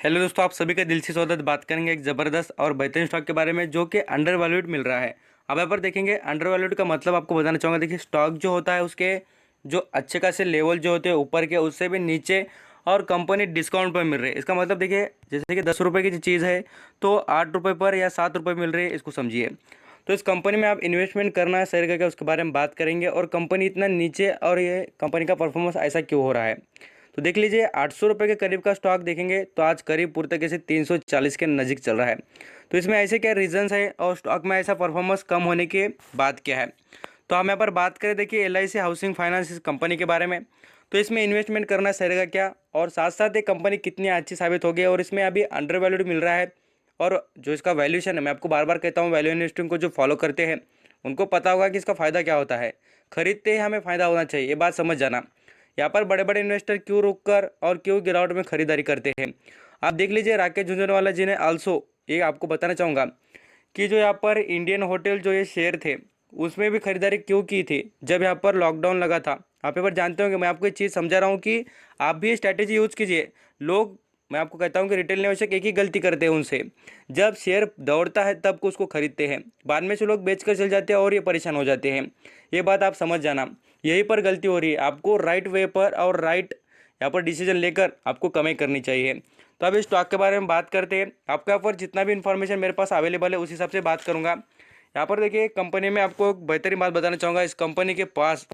Hello दोस्तों, आप सभी का दिल से स्वागत। बात करेंगे एक ज़बरदस्त और बेहतरीन स्टॉक के बारे में जो कि अंडर वैल्यूड मिल रहा है। अब यहाँ पर देखेंगे अंडर वैल्यूड का मतलब आपको बताना चाहूँगा। देखिए, स्टॉक जो होता है उसके जो अच्छे खासे लेवल जो होते हैं ऊपर के, उससे भी नीचे और कंपनी डिस्काउंट पर मिल रही है। इसका मतलब देखिए, जैसे कि 10 रुपये की चीज़ है तो 8 रुपये पर या 7 रुपये मिल रही है, इसको समझिए। तो इस कंपनी में आप इन्वेस्टमेंट करना सही रहेगा, उसके बारे में बात करेंगे और कंपनी इतना नीचे और ये कंपनी का परफॉर्मेंस ऐसा क्यों हो रहा है। तो देख लीजिए, 800 रुपये के करीब का स्टॉक देखेंगे तो आज करीब पूरी तरीके से 340 के नज़दीक चल रहा है। तो इसमें ऐसे क्या रीजंस है और स्टॉक में ऐसा परफॉर्मेंस कम होने की बात क्या है। तो हम यहाँ पर बात करें, देखिए LIC हाउसिंग फाइनेंस इस कंपनी के बारे में। तो इसमें इन्वेस्टमेंट करना सही रहेगा क्या, और साथ साथ ये कंपनी कितनी अच्छी साबित होगी और इसमें अभी अंडर वैल्यूड मिल रहा है। और जो इसका वैल्यूशन है, मैं आपको बार बार कहता हूँ, वैल्यू इन्वेस्टिंग को जो फॉलो करते हैं उनको पता होगा कि इसका फ़ायदा क्या होता है। खरीदते ही हमें फ़ायदा होना चाहिए, ये बात समझ जाना। यहाँ पर बड़े बड़े इन्वेस्टर क्यों रुक कर और क्यों गिरावट में खरीदारी करते हैं, आप देख लीजिए। राकेश झुंझुनवाला जी ने आल्सो ये आपको बताना चाहूँगा कि जो यहाँ पर इंडियन होटल जो ये शेयर थे उसमें भी खरीदारी क्यों की थी जब यहाँ पर लॉकडाउन लगा था। आप यहाँ पर जानते होंगे, मैं आपको एक चीज़ समझा रहा हूँ कि आप भी स्ट्रैटेजी यूज़ कीजिए। लोग, मैं आपको कहता हूँ कि रिटेल निवेशक एक ही गलती करते हैं उनसे, जब शेयर दौड़ता है तब को उसको खरीदते हैं, बाद में से लोग बेच कर चल जाते हैं और ये परेशान हो जाते हैं। ये बात आप समझ जाना, यहीं पर गलती हो रही है। आपको राइट वे पर और राइट यहाँ पर डिसीजन लेकर आपको कमाई करनी चाहिए। तो अब इस स्टॉक के बारे में बात करते हैं। आपके यहाँ पर जितना भी इन्फॉर्मेशन मेरे पास अवेलेबल है उस हिसाब से बात करूँगा। यहाँ पर देखिए, कंपनी में आपको एक बेहतरीन बात बताना चाहूँगा। इस कंपनी के पास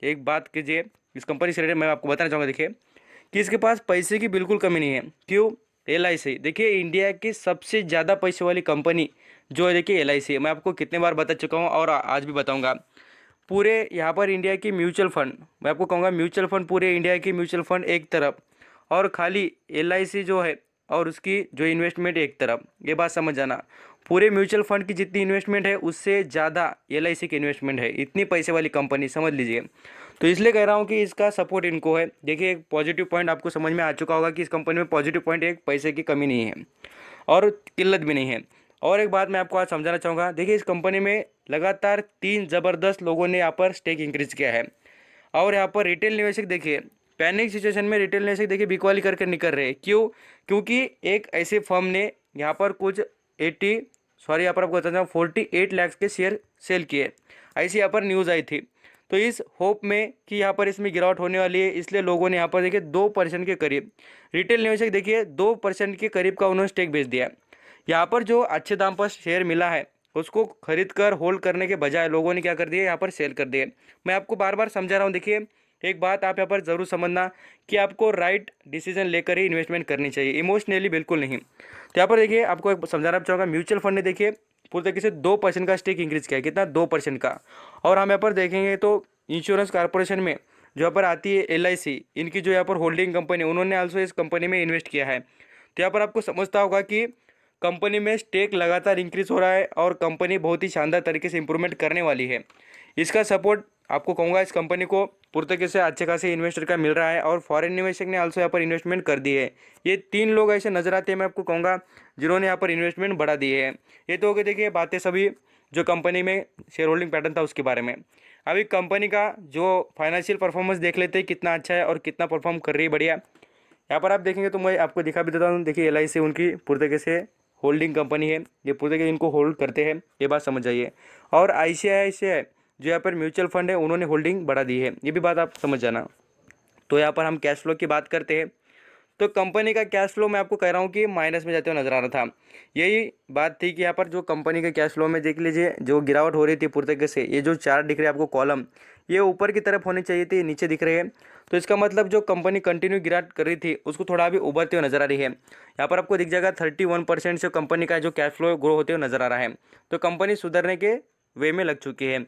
एक बात कीजिए, इस कंपनी से रिलेटेड मैं आपको बताना चाहूँगा। देखिए कि इसके पास पैसे की बिल्कुल कमी नहीं है। क्यों? LIC देखिए, इंडिया की सबसे ज़्यादा पैसे वाली कंपनी जो है, देखिए LIC। मैं आपको कितने बार बता चुका हूँ और आज भी बताऊँगा। पूरे यहाँ पर इंडिया की म्यूचुअल फंड, मैं आपको कहूँगा म्यूचुअल फंड, पूरे इंडिया की म्यूचुअल फंड एक तरफ और खाली LIC जो है और उसकी जो इन्वेस्टमेंट एक तरफ, ये बात समझ जाना। पूरे म्यूचुअल फंड की जितनी इन्वेस्टमेंट है उससे ज़्यादा LIC की इन्वेस्टमेंट है। इतनी पैसे वाली कंपनी, समझ लीजिए। तो इसलिए कह रहा हूँ कि इसका सपोर्ट इनको है। देखिए, एक पॉजिटिव पॉइंट आपको समझ में आ चुका होगा कि इस कंपनी में पॉजिटिव पॉइंट एक पैसे की कमी नहीं है और किल्लत भी नहीं है। और एक बात मैं आपको आज समझाना चाहूँगा। देखिए, इस कंपनी में लगातार 3 ज़बरदस्त लोगों ने यहाँ पर स्टेक इंक्रीज किया है और यहाँ पर रिटेल निवेशक देखिए, पैनिक सिचुएशन में रिटेल निवेशक देखिए बिकवाली करके निकल रहे हैं। क्यों? क्योंकि एक ऐसे फर्म ने यहाँ पर कुछ 80, सॉरी यहाँ पर आपको बताता हूँ 48 लाख के शेयर सेल किए, ऐसी यहाँ पर न्यूज़ आई थी। तो इस होप में कि यहाँ पर इसमें गिरावट होने वाली है, इसलिए लोगों ने यहाँ पर देखिए 2% के करीब, रिटेल निवेशक देखिए 2% के करीब का उन्होंने स्टेक बेच दिया। यहाँ पर जो अच्छे दाम पर शेयर मिला है उसको खरीद कर होल्ड करने के बजाय लोगों ने क्या कर दिया, यहाँ पर सेल कर दिए। मैं आपको बार बार समझा रहा हूँ। देखिए, एक बात आप यहाँ पर ज़रूर समझना कि आपको राइट डिसीजन लेकर ही इन्वेस्टमेंट करनी चाहिए, इमोशनली बिल्कुल नहीं। तो यहाँ पर देखिए, आपको एक समझाना चाहूँगा। म्यूचुअल फंड ने देखिए पूरी तरीके से 2% का स्टेक इंक्रीज किया है। कितना? 2% का। और हम यहाँ पर देखेंगे तो इंश्योरेंस कॉर्पोरेशन में जो यहाँ पर आती है LIC, इनकी जो यहाँ पर होल्डिंग कंपनी, उन्होंने आल्सो इस कंपनी में इन्वेस्ट किया है। तो यहाँ पर आपको समझता होगा कि कंपनी में स्टेक लगातार इंक्रीज हो रहा है और कंपनी बहुत ही शानदार तरीके से इंप्रूवमेंट करने वाली है। इसका सपोर्ट आपको कहूँगा, इस कंपनी को पूरी तरीके से अच्छे खासे इन्वेस्टर का मिल रहा है और फॉरेन निवेशक ने आल्सो यहाँ पर इन्वेस्टमेंट कर दी है। ये 3 लोग ऐसे नजर आते हैं, मैं आपको कहूँगा, जिन्होंने यहाँ पर इन्वेस्टमेंट बढ़ा दी है। ये तो हो गई देखिए बातें सभी जो कंपनी में शेयर होल्डिंग पैटर्न था उसके बारे में। अभी कंपनी का जो फाइनेंशियल परफॉर्मेंस देख लेते हैं, कितना अच्छा है और कितना परफॉर्म कर रही है, बढ़िया। यहाँ पर आप देखेंगे तो मैं आपको दिखा भी देता हूँ। देखिए, LIC उनकी पूरी तरीके से होल्डिंग कंपनी है, ये पूरी तरीके से इनको होल्ड करते हैं, ये बात समझ जाइए। और ICICI जो यहाँ पर म्यूचुअल फंड है, उन्होंने होल्डिंग बढ़ा दी है, ये भी बात आप समझ जाना। तो यहाँ पर हम कैश फ्लो की बात करते हैं। तो कंपनी का कैश फ्लो मैं आपको कह रहा हूँ कि माइनस में जाते हुए नजर आ रहा था। यही बात थी कि यहाँ पर जो कंपनी के कैश फ्लो में देख लीजिए, जो गिरावट हो रही थी पूरी तरीके से, ये जो चार्ट दिख रहे हैं आपको कॉलम, ये ऊपर की तरफ होनी चाहिए थी, नीचे दिख रहे हैं। तो इसका मतलब जो कंपनी कंटिन्यू गिरावट कर रही थी उसको थोड़ा भी उभरते हुए नजर आ रही है। यहाँ पर आपको दिख जाएगा 31% से कंपनी का जो कैश फ्लो ग्रो होते हुए नजर आ रहा है। तो कंपनी सुधरने के वे में लग चुकी है।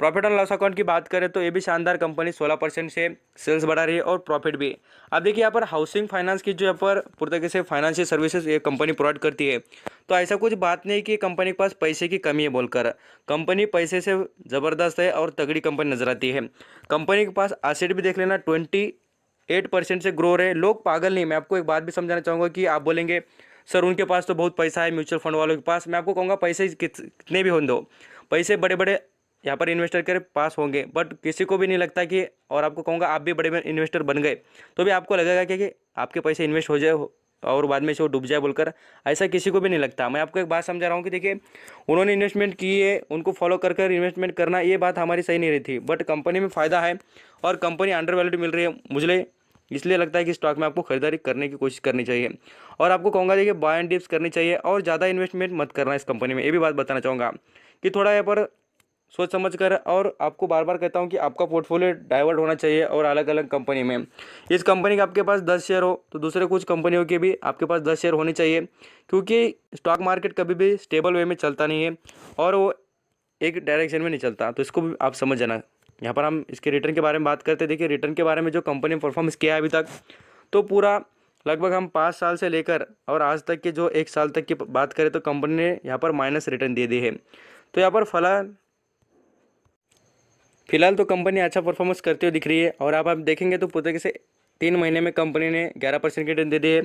प्रॉफिट एंड लॉस अकाउंट की बात करें तो ये भी शानदार, कंपनी 16% से सेल्स बढ़ा रही है और प्रॉफिट भी। अब देखिए, यहाँ पर हाउसिंग फाइनेंस की जो यहाँ पर पूरी तरीके से फाइनेंशियल सर्विसेज ये कंपनी प्रोवाइड करती है। तो ऐसा कुछ बात नहीं कि कंपनी के पास पैसे की कमी है बोलकर, कंपनी पैसे से ज़बरदस्त है और तगड़ी कंपनी नजर आती है। कंपनी के पास एसेट भी देख लेना, 28% से ग्रो रहे। लोग पागल नहीं। मैं आपको एक बात भी समझाना चाहूँगा कि आप बोलेंगे सर उनके पास तो बहुत पैसा है म्यूचुअल फंड वालों के पास। मैं आपको कहूँगा पैसे कितने भी हों, दो पैसे बड़े बड़े यहाँ पर इन्वेस्टर के पास होंगे, बट किसी को भी नहीं लगता कि, और आपको कहूँगा आप भी बड़े इन्वेस्टर बन गए तो भी आपको लगेगा कि आपके पैसे इन्वेस्ट हो जाए और बाद में से वो डूब जाए बोलकर, ऐसा किसी को भी नहीं लगता। मैं आपको एक बात समझा रहा हूँ कि देखिए उन्होंने इन्वेस्टमेंट की है, उनको फॉलो कर कर इन्वेस्टमेंट करना ये बात हमारी सही नहीं रही थी, बट कंपनी में फ़ायदा है और कंपनी अंडर वैल्यूड मिल रही है मुझे, इसलिए लगता है कि स्टॉक में आपको खरीदारी करने की कोशिश करनी चाहिए। और आपको कहूँगा देखिए बाय एंड डिप्स करनी चाहिए और ज़्यादा इन्वेस्टमेंट मत करना इस कंपनी में, ये भी बात बताना चाहूँगा कि थोड़ा यहाँ पर सोच समझ कर, और आपको बार बार कहता हूँ कि आपका पोर्टफोलियो डाइवर्ट होना चाहिए और अलग अलग कंपनी में। इस कंपनी के आपके पास 10 शेयर हो तो दूसरे कुछ कंपनियों के भी आपके पास 10 शेयर होने चाहिए, क्योंकि स्टॉक मार्केट कभी भी स्टेबल वे में चलता नहीं है और वो एक डायरेक्शन में नहीं चलता, तो इसको भी आप समझ जाना। यहाँ पर हम इसके रिटर्न के बारे में बात करते हैं। देखिए रिटर्न के बारे में जो कंपनी ने परफॉर्मेंस किया है अभी तक, तो पूरा लगभग हम 5 साल से लेकर और आज तक के जो 1 साल तक की बात करें तो कंपनी ने यहाँ पर माइनस रिटर्न दे दी है। तो यहाँ पर फिलहाल तो कंपनी अच्छा परफॉर्मेंस करती हुई दिख रही है, और आप देखेंगे तो पूरे से 3 महीने में कंपनी ने 11% की रिटर्न दे दी है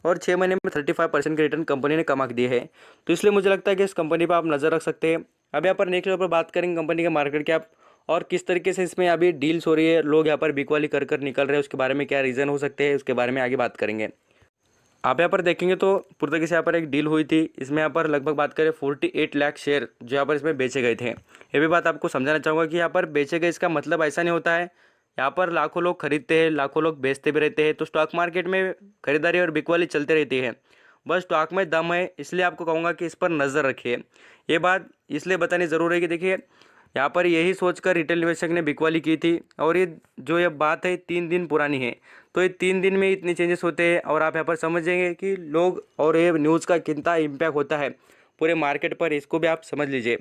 और 6 महीने में 35% की रिटर्न कंपनी ने कमा के दी है। तो इसलिए मुझे लगता है कि इस कंपनी पर आप नज़र रख सकते हैं। अब यहाँ पर नेक्स्ट लेवल पर बात करेंगे कंपनी के मार्केट कैप और किस तरीके से इसमें अभी डील्स हो रही है, लोग यहाँ पर बिकवाली कर कर निकल रहे हैं, उसके बारे में क्या रीज़न हो सकते हैं उसके बारे में आगे बात करेंगे। आप यहाँ पर देखेंगे तो पुर्तगाल से यहाँ पर एक डील हुई थी, इसमें यहाँ पर लगभग बात करें 48 लाख शेयर जो यहाँ पर इसमें बेचे गए थे। ये भी बात आपको समझाना चाहूँगा कि यहाँ पर बेचे गए इसका मतलब ऐसा नहीं होता है, यहाँ पर लाखों लोग खरीदते हैं, लाखों लोग बेचते भी रहते हैं, तो स्टॉक मार्केट में खरीदारी और बिकवाली चलती रहती है। बस स्टॉक में दम है, इसलिए आपको कहूँगा कि इस पर नज़र रखिए। ये बात इसलिए बतानी ज़रूरी है कि देखिए यहाँ पर यही सोचकर रिटेल निवेशक ने बिकवाली की थी, और ये बात है 3 दिन पुरानी है, तो ये 3 दिन में इतने चेंजेस होते हैं, और आप यहाँ पर समझेंगे कि लोग और ये न्यूज़ का कितना इम्पैक्ट होता है पूरे मार्केट पर, इसको भी आप समझ लीजिए।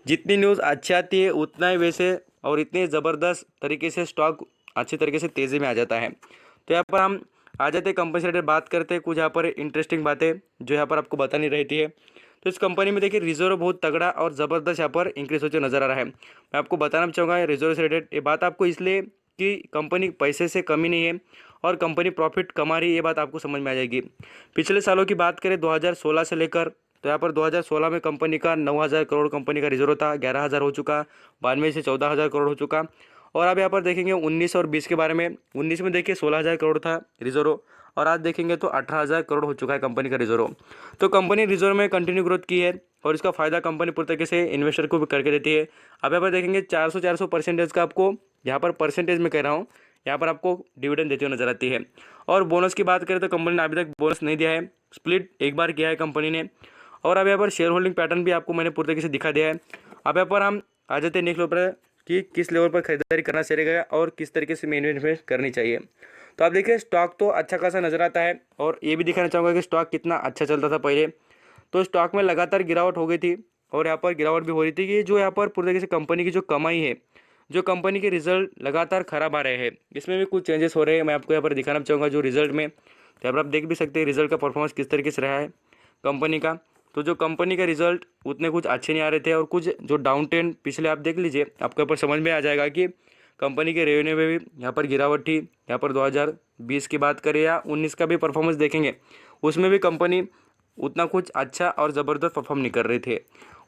जितनी न्यूज़ अच्छी आती है उतना ही वैसे और इतने ज़बरदस्त तरीके से स्टॉक अच्छी तरीके से तेज़ी में आ जाता है। तो यहाँ पर हम आ जाते हैं कंपनी से रिलेटेड बात करते हैं, कुछ यहाँ पर इंटरेस्टिंग बातें जो यहाँ पर आपको बतानी रहती है। तो इस कंपनी में देखिए रिजर्व बहुत तगड़ा और ज़बरदस्त यहाँ पर इंक्रीज होते नजर आ रहा है। मैं आपको बताना चाहूँगा रिजर्व से रिलेटेड ये बात आपको, इसलिए कि कंपनी पैसे से कमी नहीं है और कंपनी प्रॉफिट कमा रही है, ये बात आपको समझ में आ जाएगी। पिछले सालों की बात करें 2016 से लेकर, तो यहाँ पर 2016 में कंपनी का 9,000 करोड़ कंपनी का रिजर्व था, 11,000 हो चुका, बाद में से 14,000 करोड़ हो चुका। और आप यहाँ पर देखेंगे 19 और 20 के बारे में, 19 में देखिए 16,000 करोड़ था रिजर्व, और आज देखेंगे तो 18,000 करोड़ हो चुका है कंपनी का रिजर्व। तो कंपनी रिजर्व में कंटिन्यू ग्रोथ की है और इसका फायदा कंपनी पूरी तरीके से इन्वेस्टर को भी करके देती है। अब यहाँ पर देखेंगे 400% का आपको, यहाँ पर परसेंटेज में कह रहा हूँ, यहाँ पर आपको डिविडेंड देती हुई नजर आती है। और बोनस की बात करें तो कंपनी ने अभी तक बोनस नहीं दिया है, स्प्लिट एक बार किया है कंपनी ने। और अब यहाँ पर शेयर होल्डिंग पैटर्न भी आपको मैंने पूरी तरीके से दिखा दिया है। अब यहाँ पर हम आ जाते हैं नेक्स्ट लेवल पर कि किस लेवल पर खरीदारी करना सही रहेगा और किस तरीके से इन्वेस्टमेंट करनी चाहिए। तो आप देखिए स्टॉक तो अच्छा खासा नज़र आता है, और ये भी दिखाना चाहूँगा कि स्टॉक कितना अच्छा चलता था पहले। तो स्टॉक में लगातार गिरावट हो गई थी, और यहाँ पर गिरावट भी हो रही थी कि जो यहाँ पर पूरी तरीके से कंपनी की जो कमाई है, जो कंपनी के रिजल्ट लगातार खराब आ रहे हैं, इसमें भी कुछ चेंजेस हो रहे हैं। मैं आपको यहाँ पर दिखाना चाहूँगा जो रिजल्ट में, तो यहाँ पर आप देख भी सकते हैं रिजल्ट का परफॉर्मेंस किस तरीके से रहा है कंपनी का। तो जो कंपनी का रिजल्ट उतने कुछ अच्छे नहीं आ रहे थे, और कुछ जो डाउन ट्रेंड पिछले आप देख लीजिए, आपको यहाँ पर समझ में आ जाएगा कि कंपनी के रेवेन्यू में भी यहाँ पर गिरावट थी। यहाँ पर 2020 की बात करें या 19 का भी परफॉर्मेंस देखेंगे, उसमें भी कंपनी उतना कुछ अच्छा और ज़बरदस्त परफॉर्म नहीं कर रहे थे।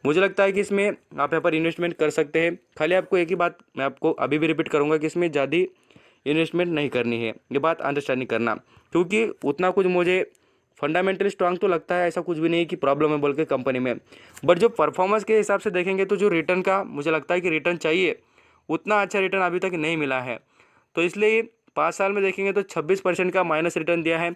मुझे लगता है कि इसमें आप यहाँ पर इन्वेस्टमेंट कर सकते हैं। खाली आपको एक ही बात मैं आपको अभी भी रिपीट करूँगा कि इसमें ज़्यादा इन्वेस्टमेंट नहीं करनी है, ये बात अंडरस्टैंडिंग करना, क्योंकि उतना कुछ मुझे फंडामेंटली स्ट्रांग तो लगता है, ऐसा कुछ भी नहीं कि प्रॉब्लम है बोल के कंपनी में। बट जो परफॉर्मेंस के हिसाब से देखेंगे तो जो रिटर्न का मुझे लगता है कि रिटर्न चाहिए, उतना अच्छा रिटर्न अभी तक नहीं मिला है। तो इसलिए 5 साल में देखेंगे तो 26% का माइनस रिटर्न दिया है।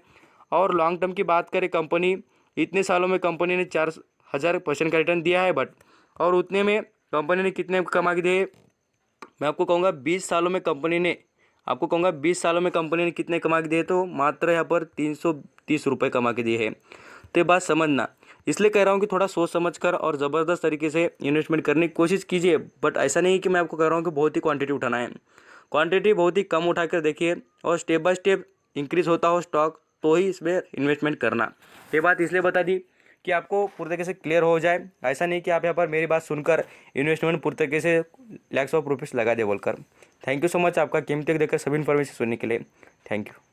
और लॉन्ग टर्म की बात करें, कंपनी इतने सालों में कंपनी ने 4,000% का रिटर्न दिया है, बट और उतने में कंपनी ने कितने कमा के दिए, मैं आपको कहूँगा 20 सालों में कंपनी ने, आपको कहूँगा 20 सालों में कंपनी ने कितने कमा के दिए, तो मात्र यहाँ पर 330 रुपये कमा के दिए हैं। तो ये बात समझना, इसलिए कह रहा हूँ कि थोड़ा सोच समझकर और ज़बरदस्त तरीके से इन्वेस्टमेंट करने की कोशिश कीजिए। बट ऐसा नहीं है कि मैं आपको कह रहा हूँ कि बहुत ही क्वांटिटी उठाना है, क्वांटिटी बहुत ही कम उठा कर देखिए, और स्टेप बाय स्टेप इंक्रीज़ होता हो स्टॉक तो ही इसमें इन्वेस्टमेंट करना। ये बात इसलिए बता दी कि आपको पूरी तरीके से क्लियर हो जाए, ऐसा नहीं कि आप यहाँ पर मेरी बात सुनकर इन्वेस्टमेंट पूरी तरीके से लैक्स ऑफ रुपीज़ लगा दे बोलकर। थैंक यू सो मच आपका कीमती देकर सभी इन्फॉर्मेशन सुनने के लिए। Thank you.